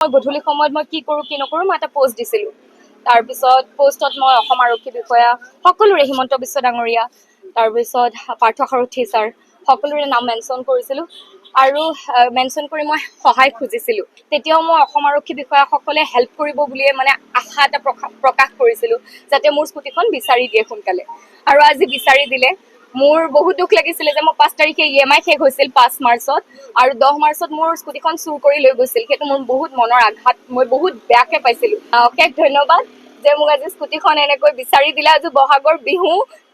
গধূলি সময়ত মই কি কৰোঁ কি নকৰোঁ মই এটা পোষ্ট দিছিলোঁ। তাৰপিছত পোষ্টত মই অসম আৰক্ষী বিষয়া সকলোৰে হিমন্ত বিশ্ব ডাঙৰীয়া, তাৰপিছত পাৰ্থ সাৰথী ছাৰ সকলোৰে নাম মেনশ্যন কৰিছিলোঁ আৰু মেনশ্যন কৰি মই সহায় খুজিছিলোঁ। তেতিয়াও মই অসম আৰক্ষী বিষয়াসকলে হেল্প কৰিব বুলিয়ে মানে আশা এটা প্ৰকাশ কৰিছিলোঁ যাতে মোৰ স্কুটিখন বিচাৰি দিয়ে সোনকালে। আৰু আজি বিচাৰি দিলে। মোৰ বহুত দুখ লাগিছিলে যে মই 5 তাৰিখে EMI শেষ হৈছিল 5 মাৰ্চত আৰু 10 মাৰ্চত মোৰ স্কুটিখন চুৰ কৰি লৈ গৈছিল। সেইটো মোৰ বহুত মনৰ আঘাত, মই বহুত বেয়াকে পাইছিলোঁ। অশেষ ধন্যবাদ যে মোক আজি স্কুটিখন এনেকৈ বিচাৰি দিলে। আজি বহাগৰ বিহু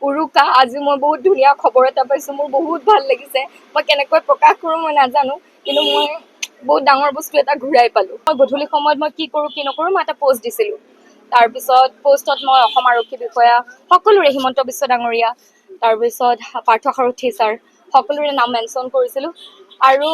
উৰুকা, আজি মই বহুত ধুনীয়া খবৰ এটা পাইছোঁ, মোৰ বহুত ভাল লাগিছে। মই কেনেকৈ প্ৰকাশ কৰোঁ মই নাজানো, কিন্তু মই বহুত ডাঙৰ বস্তু এটা ঘূৰাই পালোঁ। মই গধূলি সময়ত মই কি কৰোঁ কি নকৰোঁ মই এটা পোষ্ট দিছিলোঁ। তাৰপিছত পোষ্টত মই অসম আৰক্ষী বিষয়া সকলোৰে হিমন্ত বিশ্ব ডাঙৰীয়া, তাৰপিছত পাৰ্থ সাৰথী ছাৰ সকলোৰে নাম মেনশ্যন কৰিছিলোঁ আৰু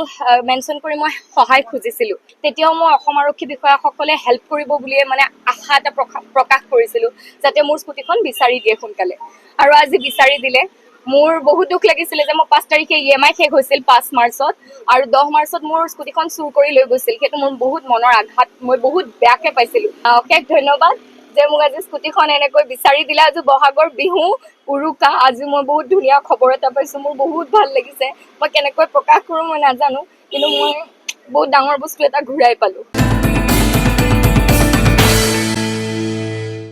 মেনশ্যন কৰি মই সহায় খুজিছিলোঁ। তেতিয়াও মই অসম আৰক্ষী বিষয়াসকলে হেল্প কৰিব বুলিয়ে মানে আশা এটা প্ৰকাশ কৰিছিলোঁ যাতে মোৰ স্কুটিখন বিচাৰি দিয়ে সোনকালে। আৰু আজি বিচাৰি দিলে। মোৰ বহুত দুখ লাগিছিলে যে মই 5 তাৰিখে EMI শেষ হৈছিল 5 মাৰ্চত আৰু 10 মাৰ্চত মোৰ স্কুটিখন চুৰ কৰি লৈ গৈছিল। সেইটো মোৰ বহুত মনৰ আঘাত, মই বহুত বেয়াকে পাইছিলোঁ। অশেষ ধন্যবাদ যে মোক আজি স্কুটিখন এনেকৈ বিচাৰি দিলে। আজি বহাগৰ বিহু উৰুকা, আজি মই বহুত ধুনীয়া খবৰ এটা পাইছোঁ, মোৰ বহুত ভাল লাগিছে। মই কেনেকৈ প্ৰকাশ কৰোঁ মই নাজানো, কিন্তু মই বহুত ডাঙৰ বস্তু এটা ঘূৰাই পালোঁ।